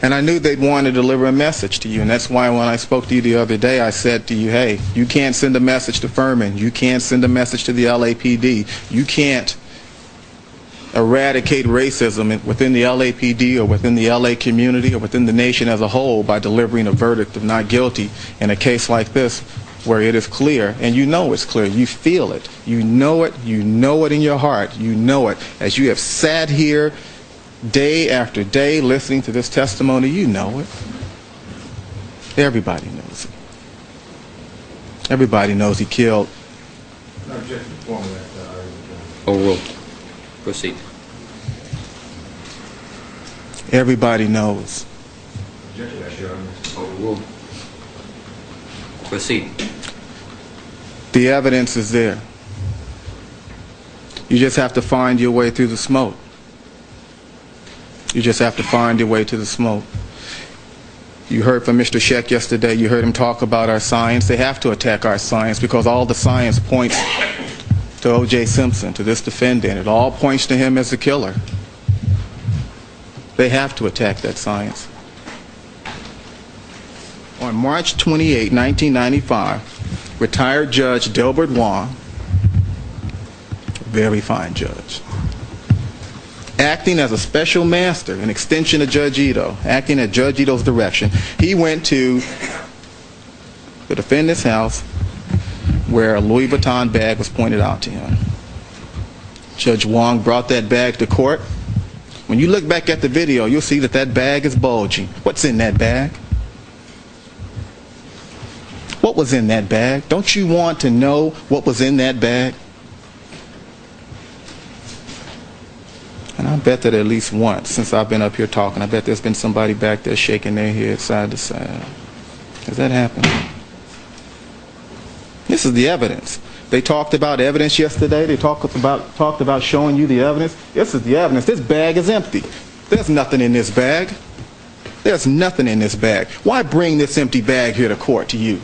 And I knew they'd want to deliver a message to you, and that's why when I spoke to you the other day, I said to you, hey, you can't send a message to Furman. You can't send a message to the LAPD. You can't eradicate racism within the LAPD or within the LA community or within the nation as a whole by delivering a verdict of not guilty in a case like this where it is clear, and you know it's clear, you feel it, you know it in your heart, you know it. As you have sat here day after day listening to this testimony, you know it. Everybody knows it. Everybody knows he killed. Overruled. Proceed. Everybody knows. Overruled. Proceed. The evidence is there. You just have to find your way through the smoke. You just have to find your way to the smoke. You heard from Mr. Sheck yesterday. You heard him talk about our science. They have to attack our science because all the science points to O.J. Simpson, to this defendant. It all points to him as the killer. They have to attack that science. On March 28, 1995, retired Judge Delbert Wong, very fine judge, acting as a special master, an extension of Judge Ito, acting at Judge Ito's direction, he went to the defendant's house where a Louis Vuitton bag was pointed out to him. Judge Wong brought that bag to court. When you look back at the video, you'll see that that bag is bulging. What's in that bag? What was in that bag? Don't you want to know what was in that bag? And I bet that at least once, since I've been up here talking, I bet there's been somebody back there shaking their head side to side. Has that happened? This is the evidence. They talked about evidence yesterday. They talked about showing you the evidence. This is the evidence. This bag is empty. There's nothing in this bag. There's nothing in this bag. Why bring this empty bag here to court to you?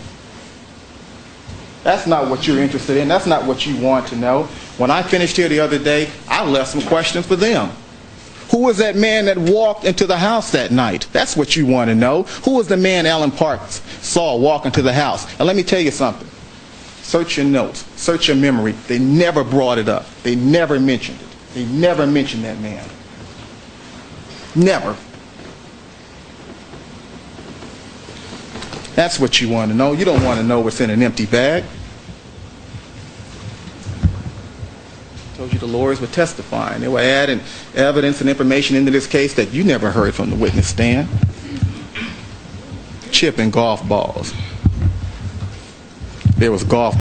That's not what you're interested in. That's not what you want to know. When I finished here the other day, I left some questions for them. Who was that man that walked into the house that night? That's what you want to know. Who was the man Alan Parks saw walk into the house? And let me tell you something. Search your notes. Search your memory. They never brought it up. They never mentioned it. They never mentioned that man. Never. That's what you want to know. You don't want to know what's in an empty bag. I told you the lawyers were testifying. They were adding evidence and information into this case that you never heard from the witness stand. Chipping golf balls. There was golf